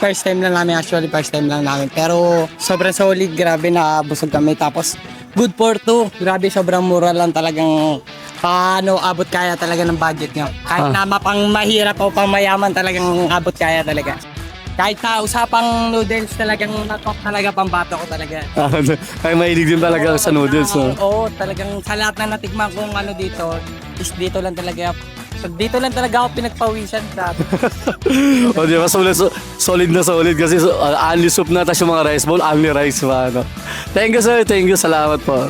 First time lang namin actually, first time lang namin. Pero sobrang solid, grabe na busog kami. Tapos good for two. Grabe, sobrang mura lang talagang paano abot kaya talaga ng budget nyo. Kahit na mapang mahirap o pang mayaman talagang abot kaya talaga. Kahit sa usapang noodles talagang natok talaga pambato ko talaga. Kaya mahilig din talaga sa noodles, no? Oo, talagang sa lahat na natikman kong ano dito, is dito lang talaga. So, dito lang talaga ako pinagpawisan sa O di ba, solid na solid kasi only soup na, tapos yung mga rice bowl, only rice pa, ano. Thank you sir, thank you, salamat po.